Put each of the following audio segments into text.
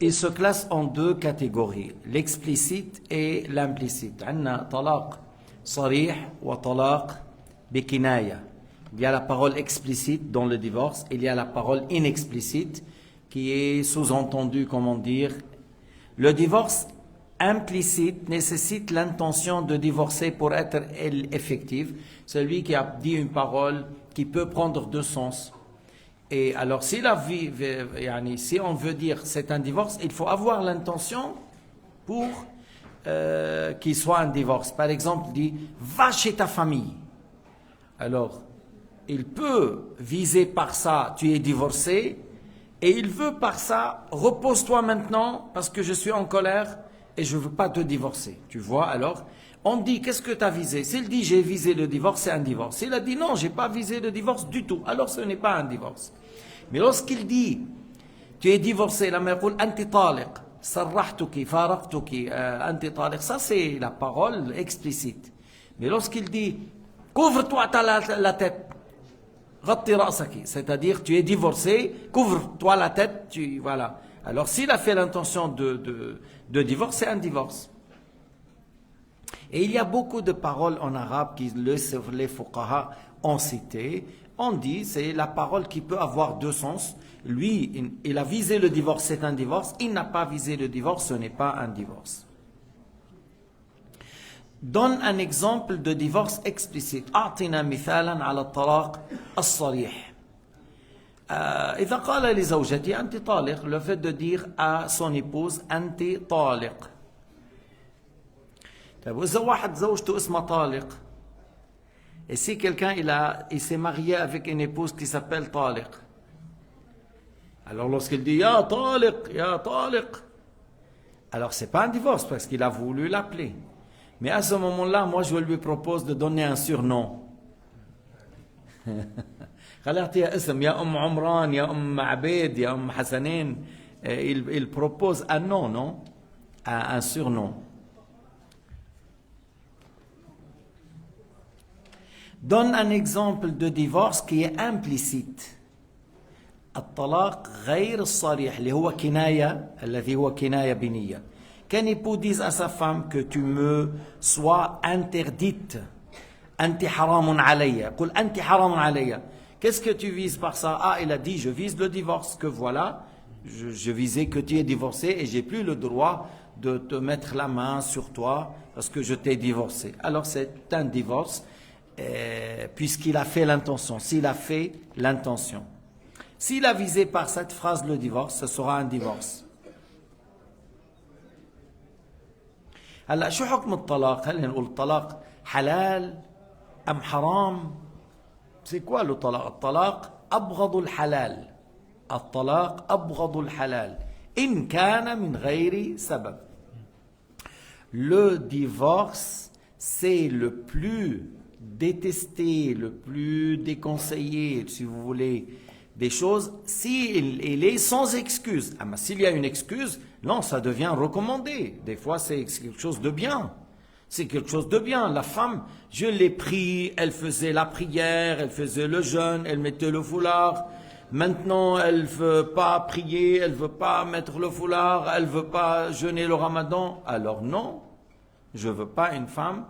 Il se classe en deux catégories, l'explicite et l'implicite. عندنا طلاق صريح وطلاق بكناية. Il y a la parole explicite dans le divorce, il y a la parole inexplicite qui est sous-entendue, comment dire. Le divorce implicite nécessite l'intention de divorcer pour être effective. Celui qui a dit une parole qui peut prendre deux sens. Et alors, si on veut dire c'est un divorce, il faut avoir l'intention pour qu'il soit un divorce. Par exemple, il dit va chez ta famille. Alors, il peut viser par ça tu es divorcé, et il veut par ça repose-toi maintenant parce que je suis en colère et je ne veux pas te divorcer. Tu vois, alors, on dit qu'est-ce que tu as visé? S'il dit j'ai visé le divorce, c'est un divorce. S'il a dit non, j'ai pas visé le divorce du tout, alors ce n'est pas un divorce. Mais lorsqu'il dit tu es divorcé, la mère dit anti taliq, sarrahtuki, faraqtuki, anti taliq, ça c'est la parole explicite. Mais lorsqu'il dit couvre-toi la tête, ghatti ra'saki, c'est-à-dire tu es divorcé, couvre-toi la tête, voilà. Alors s'il a fait l'intention de divorce, c'est un divorce. Et il y a beaucoup de paroles en arabe que les fuqaha ont citées. On dit c'est la parole qui peut avoir deux sens. Lui, il a visé le divorce, c'est un divorce. Il n'a pas visé le divorce, ce n'est pas un divorce. Donne un exemple de divorce explicite. أعطنا مثالا على الطلاق الصريح. إذا قال لزوجتي أنت طالق, le fait de dire à son épouse أنت طالق. طيب وإذا واحد زوجته اسمها طالق, et si quelqu'un il s'est marié avec une épouse qui s'appelle طالق, alors lorsqu'il dit ya طالق, alors c'est pas un divorce parce qu'il a voulu l'appeler. Mais à ce moment-là, moi je lui propose de donner un surnom. خلعتي اسم يا عمران يا عبيد يا حسنين. Il propose un nom, non? Un surnom. Donne un exemple de divorce qui est implicite. الطلاق غير الصريح اللي هو كناية الذي هو كناية بنية. Qu'un époux dise à sa femme que tu me sois interdite. أنت حرام علي. قل أنت حرام علي. Qu'est-ce que tu vises par ça? Ah, il a dit je vise le divorce, que voilà, je visais que tu es divorcé et j'ai plus le droit de te mettre la main sur toi parce que je t'ai divorcé. Alors c'est un divorce puisqu'il a fait l'intention. S'il a fait l'intention. S'il a visé par cette phrase le divorce, ce sera un divorce. هلا شو حكم الطلاق؟ هل نقول الطلاق حلال أم حرام؟ C'est quoi le talaq? الطلاق أبغض الحلال. الطلاق أبغض الحلال. إن كان من غير سبب. Le divorce, c'est le plus détesté, le plus déconseillé, si vous voulez, des choses, s'il est sans excuse. Ah, mais s'il y a une excuse, non, ça devient recommandé. Des fois, c'est quelque chose de bien. C'est quelque chose de bien. La femme, je l'ai pris, elle faisait la prière, elle faisait le jeûne, elle mettait le foulard. Maintenant, elle ne veut pas prier, elle ne veut pas mettre le foulard, elle ne veut pas jeûner le ramadan. Alors non, je ne veux pas une femme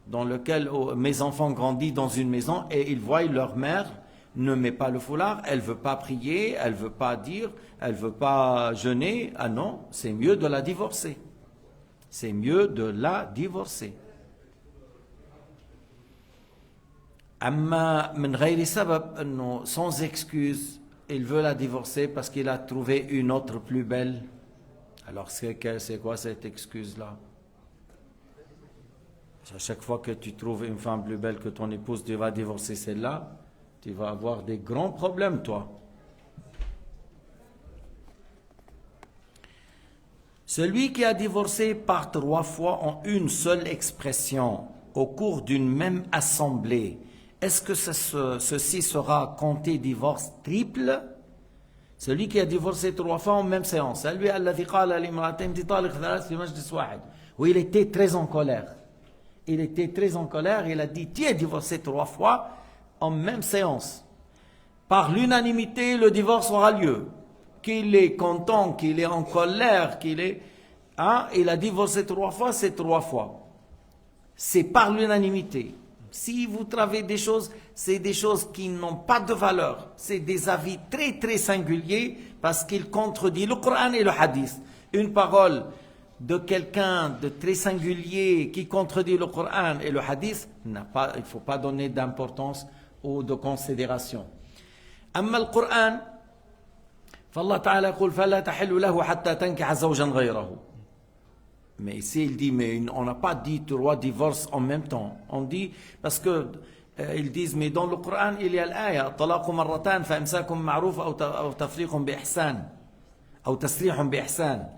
dans laquelle mes enfants grandissent dans une maison et ils voient leur mère ne met pas le foulard, elle ne veut pas prier, elle ne veut pas dire, elle ne veut pas jeûner. Ah non, c'est mieux de la divorcer. C'est mieux de la divorcer. Amma min ghayri sabab, sans excuse, il veut la divorcer parce qu'il a trouvé une autre plus belle. Alors c'est quoi cette excuse-là? À chaque fois que tu trouves une femme plus belle que ton épouse, tu vas divorcer celle-là, tu vas avoir des grands problèmes, toi. Celui qui a divorcé par 3 fois en une seule expression au cours d'une même assemblée, est-ce que ceci sera compté divorce triple? Celui qui a divorcé 3 fois en même séance. Lui, où il était très en colère. Il était très en colère, il a dit, tu es divorcé 3 fois en même séance. Par l'unanimité, le divorce aura lieu. qu'il est content, qu'il est en colère, qu'il est... Hein, il a divorcé 3 fois, c'est 3 fois. C'est par l'unanimité. Si vous travaillez des choses, c'est des choses qui n'ont pas de valeur. C'est des avis très très singuliers parce qu'ils contredisent le Coran et le Hadith. Une parole de quelqu'un de très singulier qui contredit le Coran et le Hadith, il ne faut pas donner d'importance ou de considération. أما القرآن فالله تعالى يقول فلا تحل له حتى تنكح زوجا غيره. Mais ici, il dit, mais on n'a pas dit 3 divorces en même temps. On dit, parce que ils disent, mais dans le Coran, il y a l'aya, طلاق مرتان فإمساك معروف أو تفريق بإحسان أو تسريح بإحسان.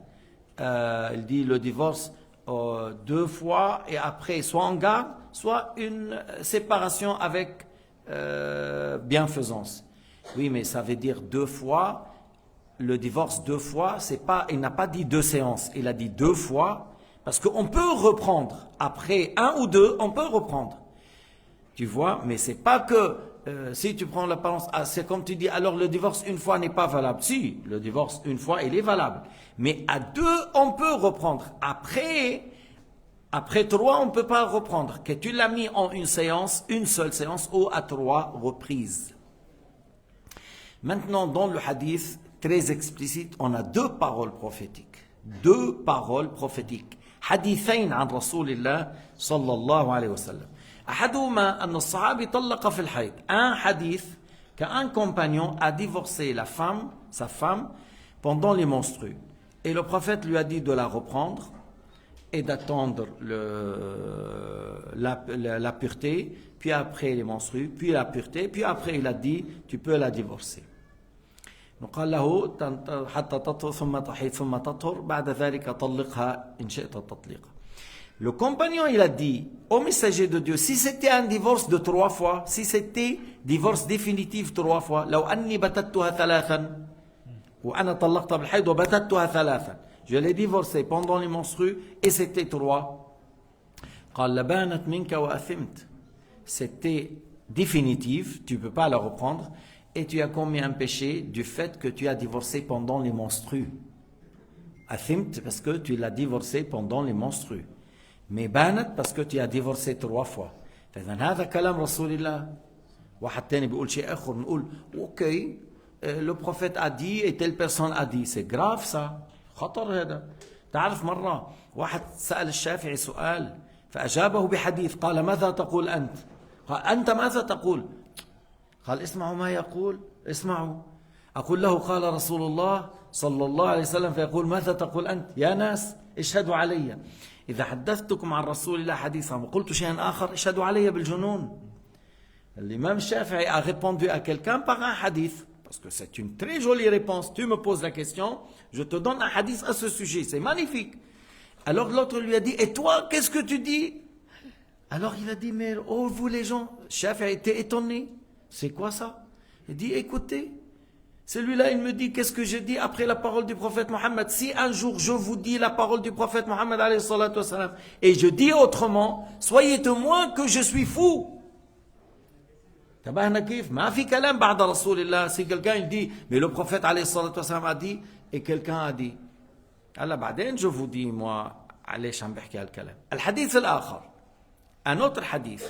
Il dit le divorce 2 fois et après soit en garde, soit une séparation avec bienfaisance. Oui, mais ça veut dire 2 fois. Le divorce 2 fois, c'est pas, il n'a pas dit 2 séances, il a dit 2 fois, parce qu'on peut reprendre. Après 1 ou 2, on peut reprendre. Tu vois, mais c'est pas que, si tu prends l'apparence, c'est comme tu dis, alors le divorce 1 fois n'est pas valable. Si, le divorce 1 fois, il est valable. Mais à 2, on peut reprendre. Après 3, on ne peut pas reprendre. Que tu l'as mis en une séance, une seule séance, ou à 3 reprises. Maintenant, dans le hadith, très explicite, on a 2 paroles prophétiques. 2 paroles prophétiques. حديثين عن رسول الله صلى الله عليه وسلم. أحدهما أن الصحابي طلق في الحيض. Un hadith qu'un compagnon a divorcé sa femme, pendant les menstrues. Et le prophète lui a dit de la reprendre et d'attendre la pureté, puis après les menstrues, puis la pureté, puis après il a dit, tu peux la divorcer. قال له حتى تطهر ثم تحيض ثم تطهر بعد ذلك طلقها إن شئت التطليق. Le compagnon il a dit au messager de Dieu, si c'était un divorce de 3 fois, si c'était divorce définitif 3 fois, لو أني بتتها ثلاثا وأنا طلقتها بالحيض وبتتها ثلاثا, je l'ai divorcé pendant les menstrues et c'était 3. قال لبانت منك وأثمت. C'était définitif, tu ne peux pas la reprendre. Et tu as commis un péché du fait que tu as divorcé pendant les menstrues. Athimt parce que tu l'as divorcé pendant les menstrues. Mais banat parce que tu as divorcé 3 fois. فإذا هذا كلام رسول الله. واحد تاني بيقول شيء آخر نقول اوكي le prophète a dit et telle personne a dit. C'est grave ça. خطر هذا. تعرف مرة واحد سأل الشافعي سؤال فأجابه بحديث قال ماذا تقول أنت؟ قال أنت ماذا تقول؟ قال اسمعوا ما يقول اسمعوا. أقول له قال رسول الله صلى الله عليه وسلم فيقول ماذا تقول أنت يا ناس اشهدوا علي إذا حدثتكم عن رسول الله حديثا وقلت شيئا آخر اشهدوا علي بالجنون. L'imam Shafi'i a répondu à quelqu'un par un hadith parce que c'est une très jolie réponse. Tu me poses la question, je te donne un hadith à ce sujet, c'est magnifique. Alors l'autre lui a dit et toi qu'est-ce que tu dis? Alors il a dit mais oh vous les gens, Shafi'i était étonné. C'est quoi ça? Il dit, écoutez, celui-là, il me dit, qu'est-ce que je dis après la parole du prophète Mohammed? Si un jour je vous dis la parole du prophète Mohammed, et je dis autrement, soyez témoins que je suis fou. Si quelqu'un il dit, mais le prophète a dit, et quelqu'un a dit, alors, je vous dis, moi, un autre hadith.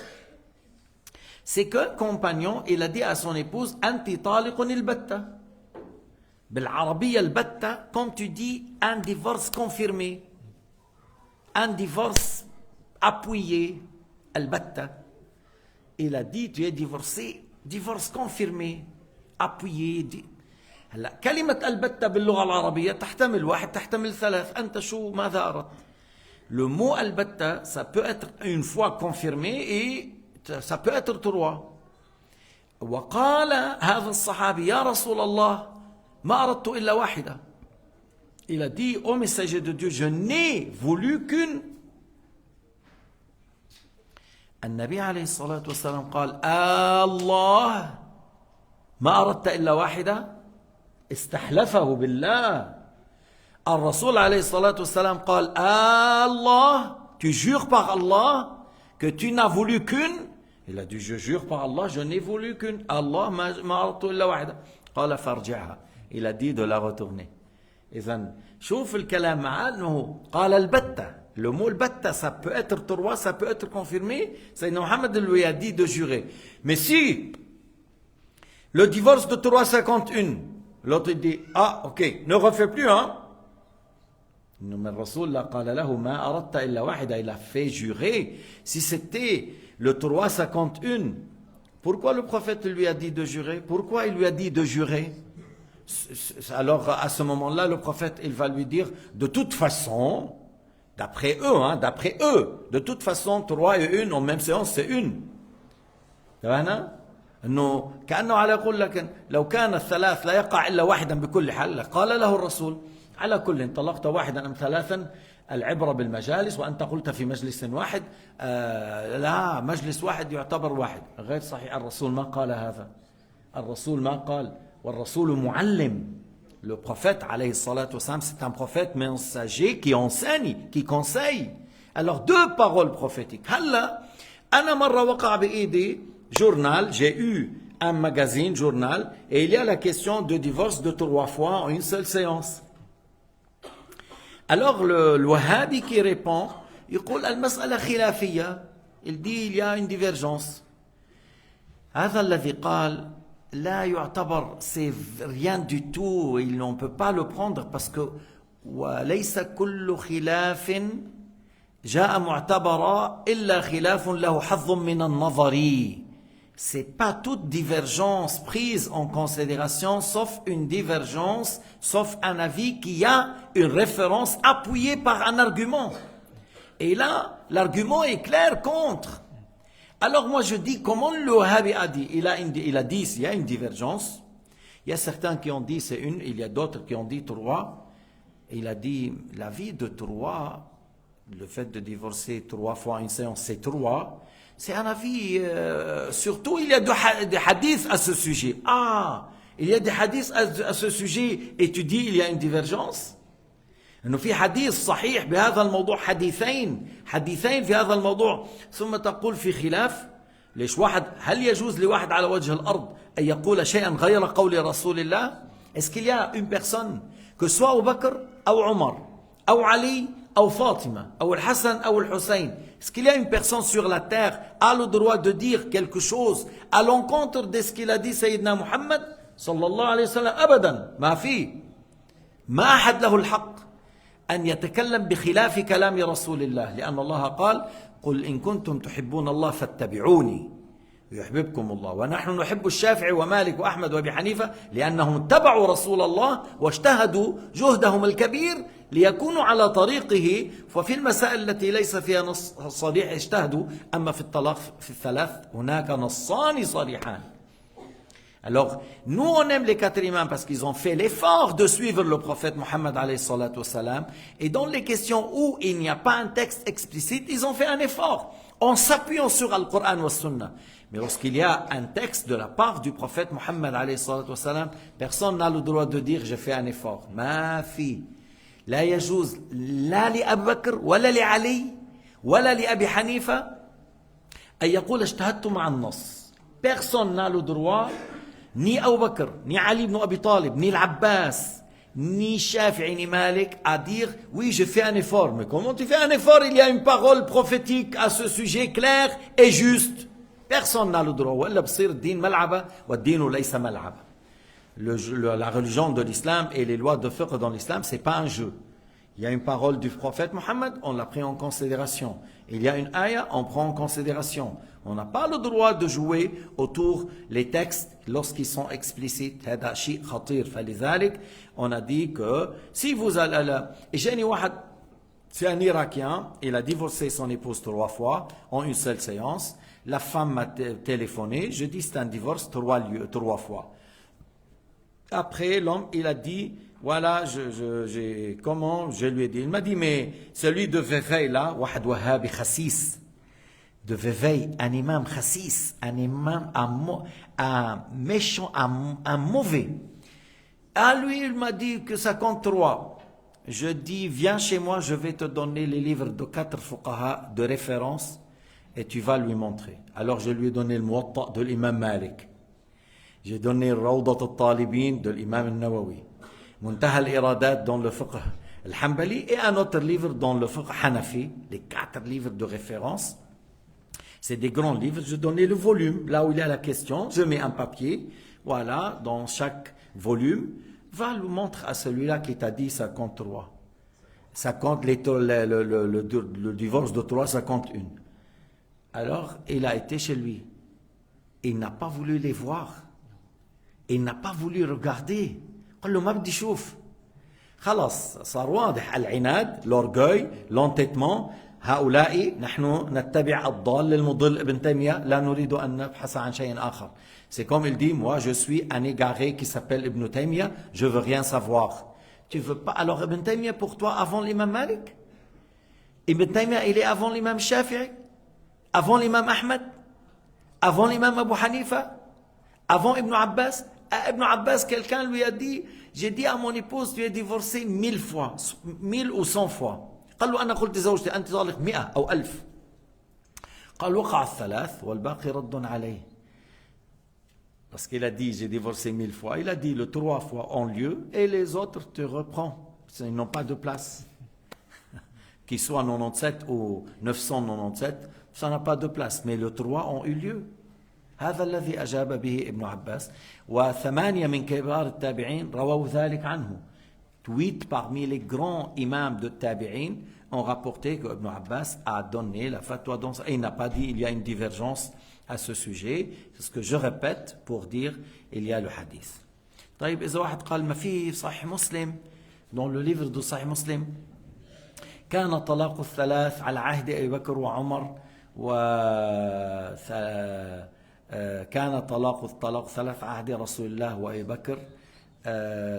C'est qu'un compagnon, il a dit à son épouse, Anti taliqun al-batta. بالعربية البتة, quand tu dis un divorce confirmé, un divorce appuyé, al-batta. Il a dit, tu es divorcé, divorce confirmé, appuyé. هلا كلمة البتة باللغة العربية تحتمل 1 تحتمل 3. أنت شو ماذا أردت? Le mot al-batta, ça peut être une fois confirmé et ça peut être 3. وقال هذا الصحابي يا رسول الله ما أردت إلا واحدة. Il a dit au messager de Dieu, je n'ai voulu qu'une. النبي عليه الصلاة والسلام قال الله ما أردت إلا واحدة. استحلفه بالله. الرسول عليه الصلاة والسلام قال الله, tu jures par Allah que tu n'as voulu qu'une. Il a dit je jure par Allah, je n'ai voulu qu'une. Allah ما أردت إلا واحدة. قال فارجعها. il a dit de la retourner. إذن شوف الكلام مع أنه قال البتة. Le mot البتة, ça peut être droit, ça peut être confirmé. Sayyidina Mohammed lui a dit de jurer. Mais si le divorce de 351, l'autre dit, ah ok, ne refais plus, hein. Mais le Rasoul l'a قال له ما أردت إلا واحدة, il a fait jurer. Si c'était le 351, pourquoi le prophète lui a dit de jurer? Pourquoi il lui a dit de jurer? Alors à ce moment-là, le prophète, il va lui dire, de toute façon, d'après eux, hein, d'après eux, de toute façon, 3 et 1 en même séance, c'est une. انه كانه على يقول لك لو كان الثلاث لا يقع الا واحدا بكل حال قال له الرسول على كل طلقت واحدا ام ثلاثا العبره بالمجالس وانت قلت في مجلس واحد لا مجلس واحد يعتبر واحد غير صحيح. الرسول ما قال هذا. الرسول ما قال. والرسول معلم. Le prophète alayhi salatu wassalam, c'est un prophète mensager qui enseigne, qui conseille. Alors deux paroles prophétiques. هلا انا مره وقع بايدي journal, j'ai eu un magazine, journal, et il y a la question de divorce de 3 fois en une seule séance. Alors le Wahhabi qui répond, il dit المسألة خلافية, il dit il y a une divergence. هذا الذي قال لا يعتبر, c'est rien du tout, on ne peut pas le prendre parce que وليس كل خلاف جاء معتبرا إلا خلاف له حظ من النظر. C'est pas toute divergence prise en considération, sauf une divergence, sauf un avis qui a une référence appuyée par un argument. Et là, l'argument est clair contre. Alors moi je dis, comment le Wahhabi a dit? Il a dit s'il y a une divergence, il y a certains qui ont dit c'est une, il y a d'autres qui ont dit 3. Et il a dit, la vie de 3, le fait de divorcer 3 fois une séance, c'est 3. C'est un avis, surtout il y a des hadiths à ce sujet. Ah, il y a des hadiths à ce sujet et tu dis il y a une divergence. انه في حديث صحيح بهذا الموضوع, حديثين في هذا الموضوع, ثم تقول في خلاف. ليش واحد, هل يجوز لواحد على وجه الارض ان يقول شيئا غير قول رسول الله? Est-ce qu'il y a une personne, que soit Abu Bakr ou Omar ou Ali ou Fatima ou Al-Hassan ou Al-Hussein, est-ce qu'il y a une personne sur la terre a le droit de dire quelque chose à l'encontre de ce qu'il a dit Sayyidina Muhammad sallallahu alayhi wa sallam? أبدا ما في, ما أحد له الحق أن يتكلم بخلاف كلام رسول الله, لأن الله قال قل إن كنتم تحبون الله فاتبعوني يحببكم الله. ونحن نحب الشافعي ومالك وأحمد وأبي حنيفة لأنهم اتبعوا رسول الله واجتهدوا جهدهم الكبير ليكونوا على طريقه. وفي المسائل التي ليس فيها نص صريح اجتهدوا. أما في الطلاق في الثلاث هناك نصان صريحان. Alors, nous on aime les 4 imams parce qu'ils ont fait l'effort de suivre le prophète Mohammed alayhi salatu wassalam. Et dans les questions où il n'y a pas un texte explicite, ils ont fait un effort en s'appuyant sur le Coran wa Sunna. Mais lorsqu'il y a un texte de la part du prophète Mohammed alayhi salatu wassalam, personne n'a le droit de dire j'ai fait un effort. Ma fi. لا يجوز لا لأبي بكر ولا لعلي ولا لأبي حنيفة أن يقول اجتهدت مع النص. Personne n'a le droit, ni Abu Bakr, ni Ali ibn Abi Talib, ni l'Abbas, ni Shafi'i, ni Malik, à dire oui, je fais un effort. Mais comment tu fais un effort? Il y a une parole prophétique à ce sujet claire et juste. Personne n'a le droit. وإلا بصير الدين ملعبة والدين ليس ملعبة. La religion de l'islam et les lois de fiqh dans l'islam, c'est pas un jeu. Il y a une parole du prophète Mohammed, on l'a pris en considération. Il y a une ayah, on prend en considération. On n'a pas le droit de jouer autour les textes lorsqu'ils sont explicites. هذا شيء خطير. فلذلك on a dit que si vous allez là, j'ai واحد, c'est un Irakien, il a divorcé son épouse 3 fois en une seule séance. La femme m'a téléphoné, je dis c'est un divorce 3 fois. Après, l'homme, il a dit, voilà, comment, je lui ai dit, il m'a dit, mais celui de Véveil là, Wahad Wahhabi Khassis, de Véveil, un imam Khassis, un imam, un méchant, un mauvais. À lui, il m'a dit que ça compte 3. Je dis, viens chez moi, je vais te donner les livres de 4 fuqaha de référence et tu vas lui montrer. Alors je lui ai donné le Muwatta de l'imam Malik. J'ai donné Rawdat al-Talibin de l'imam al-Nawawi, Muntaha al-Iradat dans le fiqh al-Hanbali et un autre livre dans le fiqh Hanafi, les 4 livres de référence. C'est des grands livres, je donnais le volume, là où il y a la question, je mets un papier, voilà, dans chaque volume, va le montrer à celui-là qui t'a dit ça compte 3. Ça compte le divorce de 3, ça compte 1. Alors, il a été chez lui. Il n'a pas voulu les voir. Il n'a pas voulu regarder. قال له ما بدي شوف. خلاص صار واضح العناد, l'orgueil, l'entêtement. هؤلاء نحن نتبع الضال المضل ابن تيمية لا نريد أن نبحث عن شيء آخر. C'est comme il dit, moi je suis un égaré qui s'appelle Ibn Taymiyyah, je veux rien savoir. Tu veux pas? Alors Ibn Taymiyyah pour toi avant l'imam Malik? Ibn Taymiyyah il est avant l'imam Shafi'i? Avant l'imam Ahmed? Avant l'imam Abu Hanifa? Avant Ibn Abbas? À Ibn Abbas, quelqu'un lui a dit, j'ai dit à mon épouse, tu es divorcé 1000 fois, 1000 ou 100 fois. قال له أنا قلت زوجتي أنت طالق 100 أو 1000. قال وقع الثلاث والباقي رد عليه. Parce qu'il a dit, j'ai divorcé 1000 fois. Il a dit, le 3 fois ont lieu et les autres te reprends. Ils n'ont pas de place. Qu'ils soient 97 ou 997, ça n'a pas de place. Mais le 3 ont eu lieu. هذا الذي أجاب به ابن عباس. وثمانية من كبار التابعين رووا ذلك عنه. 8 parmi les grands imams de Tabi'in ont rapporté que Ibn Abbas a donné la fatwa dans ça. Et il n'a pas dit il y a une divergence à ce sujet. C'est ce que je répète pour dire il y a le hadith. طيب إذا واحد قال ما في صحيح مسلم dans le livre de Sahih Muslim كان طلاق الثلاث على عهد أبي بكر وعمر كان طلاق ثلاث عهد رسول الله وأبي بكر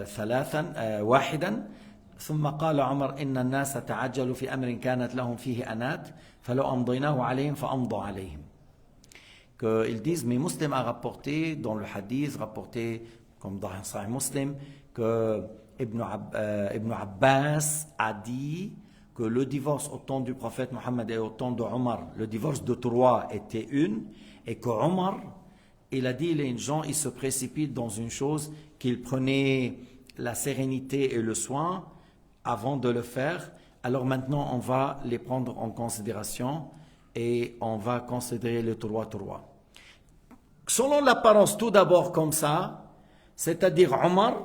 ثلاثا واحدا ثم قال عمر إن الناس تعجلوا في أمر كانت لهم فيه أنات فلو أمضيناه عليهم فأمضوا عليهم. Qu'ils disent, mais Muslim a rapporté dans le hadith, rapporté comme dans Sahih Muslim, que Ibn Abbas a dit que le divorce au temps du prophète Mohammed et au temps de Omar, le divorce de 3 était une, et que Omar, il a dit, les gens, ils se précipitent dans une chose, qu'ils prenaient la sérénité et le soin avant de le faire. Alors maintenant, on va les prendre en considération et on va considérer le 3-3. Selon l'apparence, tout d'abord comme ça, c'est-à-dire Omar,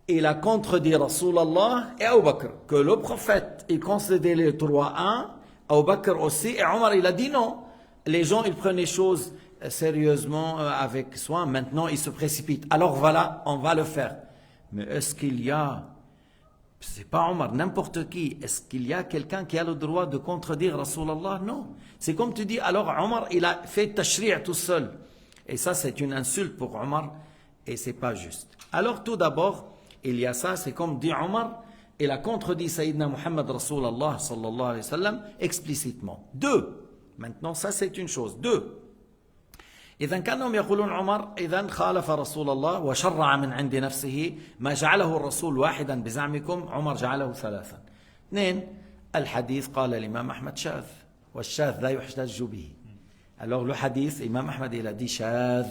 il a contredit Rasulallah et Abu Bakr, que le prophète, il considérait le 3-1, Abu Bakr aussi, et Omar, il a dit non. Les gens, ils prenaient les choses sérieusement, avec soin, maintenant ils se précipitent. Alors voilà, on va le faire. Mais est-ce qu'il y a, c'est pas Omar, n'importe qui, est-ce qu'il y a quelqu'un qui a le droit de contredire Rasulallah? Non. C'est comme tu dis, alors Omar, il a fait tashri' tout seul. Et ça, c'est une insulte pour Omar, et c'est pas juste. Alors tout d'abord, il y a ça, c'est comme dit Omar, il a contredit Sayyidina Muhammad Rasulallah sallallahu alayhi wa sallam explicitement. 2. Maintenant, ça c'est une chose. 2. إذا كانهم يقولون عمر إذا خالف رسول الله وشرع من عند نفسه ما جعله الرسول واحدا بزعمكم عمر جعله 3. 2. الحديث قال الإمام أحمد شاذ والشاذ لا يحتج به. Alors le hadith, Imam Ahmad il a dit shadh,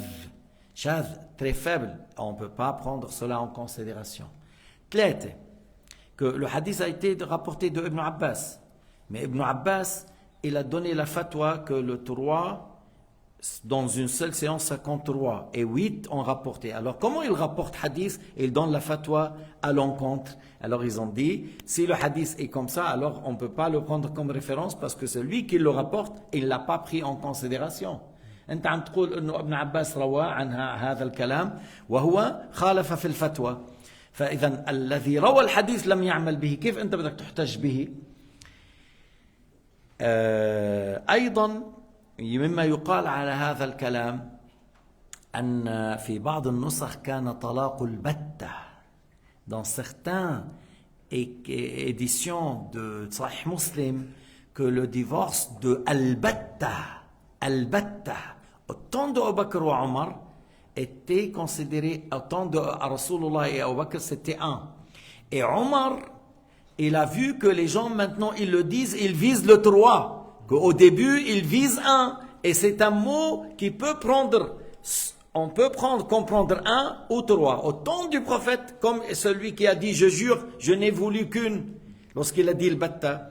très faible, on ne peut pas prendre cela en considération. 3. Que le hadith a été rapporté de Ibn Abbas, mais Ibn Abbas il a donné la fatwa que le 3 dans une seule séance ça compte 3 et 8 ont rapporté. Alors comment il rapporte hadith et il donne la fatwa à l'encontre? Alors ils ont dit, si le hadith est comme ça, alors on ne peut pas le prendre comme référence parce que celui qui le rapporte, il ne l'a pas pris en considération. أنت عم تقول إنه ابن عباس روى عن هذا الكلام وهو خالف في الفتوى. فإذا الذي روى الحديث لم يعمل به، كيف أنت بدك تحتج به؟ أيضا مما يقال على هذا الكلام أن في بعض النسخ كان طلاق البتة. Dans certaines éditions de Sahih Muslim, que le divorce de al-batta, au temps de Abu Bakr ou Omar, était considéré, au temps de Rasulullah et Abu Bakr, c'était 1. Et Omar, il a vu que les gens maintenant, ils le disent, ils visent le 3. Qu'au début, ils visent 1. Et c'est un mot qui peut prendre On peut comprendre un ou trois. Au temps du prophète, comme celui qui a dit, je jure, je n'ai voulu qu'une, lorsqu'il a dit le batta.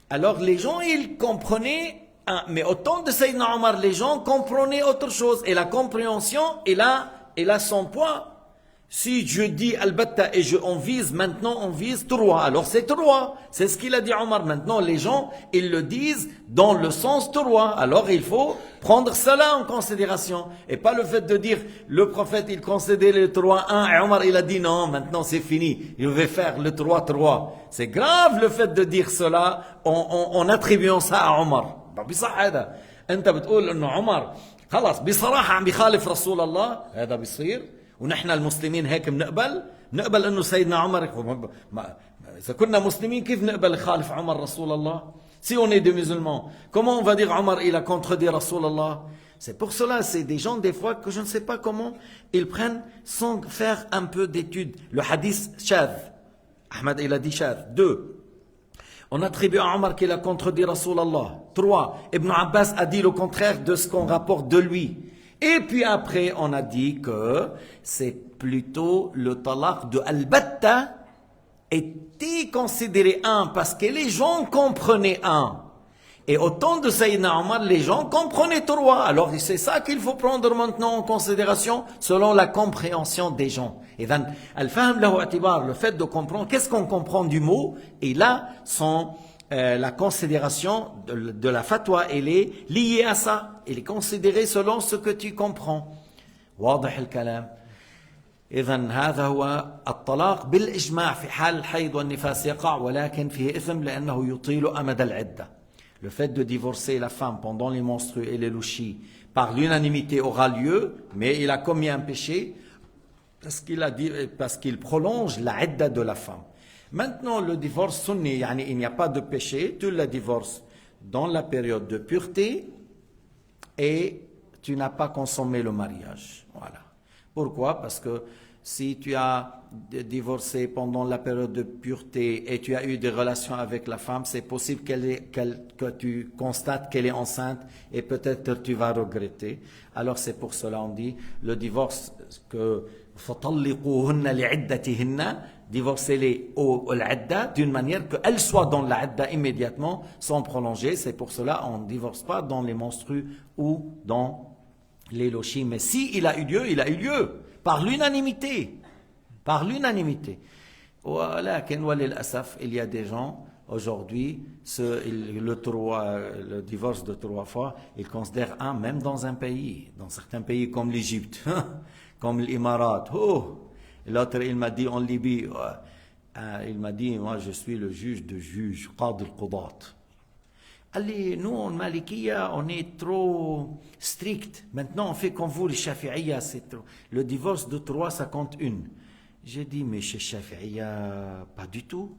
Alors les gens, ils comprenaient un, mais au temps de Sayyidina Omar, les gens comprenaient autre chose. Et la compréhension, elle a son poids. Si je dis al-batta et on vise maintenant, on vise trois. Alors c'est trois. C'est ce qu'il a dit Omar. Maintenant, les gens, ils le disent dans le sens trois. Alors il faut prendre cela en considération. Et pas le fait de dire, le prophète, il considérait le trois un. Et Omar, il a dit non, maintenant c'est fini. Je vais faire le trois trois. C'est grave le fait de dire cela en attribuant ça à Omar. بصح هذا انت بتقول انه عمر خلص بصراحه عم بيخالف رسول الله هذا بيصير ونحن المسلمين هيك بنقبل انه سيدنا عمر اذا كنا مسلمين كيف نقبل يخالف عمر رسول الله si on est des musulmans comment on va dire Omar il a contredit رسول الله c'est pour cela c'est des gens des fois que je ne sais pas comment ils prennent sans faire un peu d'études le hadith shadh Ahmed il a dit shadh 2 on attribue à Omar qu'il a contredit Rasulallah. 3. Ibn Abbas a dit le contraire de ce qu'on rapporte de lui. Et puis après, on a dit que c'est plutôt le talaq de al-batta était considéré un parce que les gens comprenaient un. Et au temps de Sayyidina Omar, les gens comprenaient trois. Alors c'est ça qu'il faut prendre maintenant en considération selon la compréhension des gens. Et then, al-fahm lahu i'tibar, le fait de comprendre, qu'est-ce qu'on comprend du mot? Et là, la considération de la fatwa, elle est liée à ça. Elle est considérée selon ce que tu comprends. واضح الكلام. إذن هذا هو الطلاق بالإجماع في حال الحيض والنفاس يقع ولكن فيه إثم لأنه يطيل أمد العدة. Le fait de divorcer la femme pendant les menstrues et les louchis par l'unanimité aura lieu, mais il a commis un péché parce qu'il prolonge la idda de la femme. Maintenant, le divorce sunni, il n'y a pas de péché, tu la divorces dans la période de pureté et tu n'as pas consommé le mariage. Voilà. Pourquoi? Parce que si tu as divorcé pendant la période de pureté et tu as eu des relations avec la femme, c'est possible que tu constates qu'elle est enceinte et peut-être tu vas regretter. Alors c'est pour cela on dit le divorce que divorcez-les au l'idda d'une manière qu'elles soient dans la idda immédiatement sans prolonger. C'est pour cela on ne divorce pas dans les menstrues ou dans les lochis. Mais si il a eu lieu, il a eu lieu. Par l'unanimité. Par l'unanimité. Il y a des gens, aujourd'hui, le divorce de 3 fois, ils considèrent un, même dans un pays, dans certains pays comme l'Égypte, comme l'Émirat. Oh, l'autre, il m'a dit en Libye, il m'a dit, moi je suis le juge de juges, Qad al-Qudat. Allez, nous, en Malikiya, on est trop strict. Maintenant, on fait comme vous, les Shafi'iyya, c'est trop. Le divorce de 3, ça compte une. J'ai dit, mais chez Shafi'iyya, pas du tout.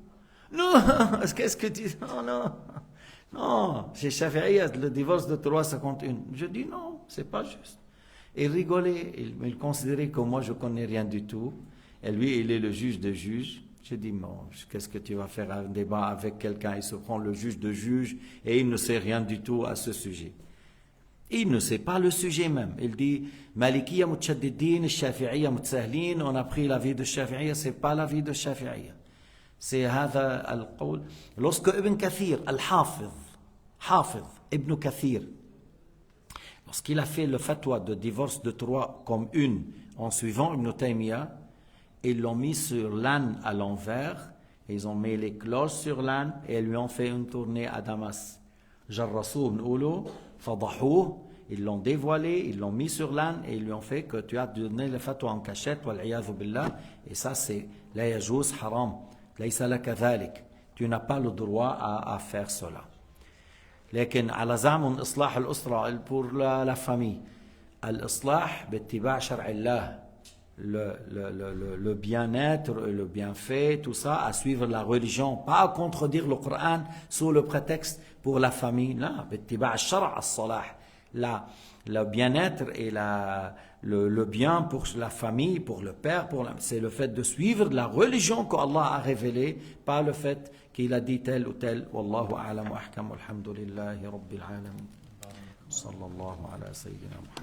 Non, qu'est-ce que tu dis? Non. Non, chez Shafi'iyya, le divorce de 3, ça compte une. Je dis, non, c'est pas juste. Il rigolait, il considérait que moi, je connais rien du tout. Et lui, il est le juge de juges. J'ai dit, bon, qu'est-ce que tu vas faire un débat avec quelqu'un? Il se prend le juge de juge et il ne sait rien du tout à ce sujet. Il ne sait pas le sujet même. Il dit, Malikiya mutshaddiddin, Shafi'iyya mutsahlin, on a pris l'avis de Shafi'iyya, c'est pas l'avis de Shafi'iyya. C'est هذا القول. Lorsque Ibn Kathir, Hafiz, Ibn Kathir, lorsqu'il a fait le fatwa de divorce de 3 comme une, en suivant Ibn Taymiyyah, ils l'ont mis sur l'âne à l'envers, ils ont mis les cloches sur l'âne et ils lui ont fait une tournée à Damas. Jarrassou ibn Oulu, fadahouh, ils l'ont dévoilé, ils l'ont mis sur l'âne et ils lui ont fait que tu as donné le fatwa en cachette, wal'iyadhu billah, et ça c'est la yajouz haram, laysa laka dhalik. Tu n'as pas le droit à faire cela. لكن على زعم إصلاح الأسرة pour la famille. الإصلاح باتباع شرع الله. Le bien-être, le bienfait, tout ça, à suivre la religion, pas à contredire le Coran sous le prétexte pour la famille. Non, le bien-être et le bien pour la famille, pour le père, c'est le fait de suivre la religion qu'Allah a révélée, pas le fait qu'il a dit tel ou tel. Wallahu a'lam wa ahkam, walhamdulillahi rabbil alamin. Sallallahu ala sayyidina Muhammad.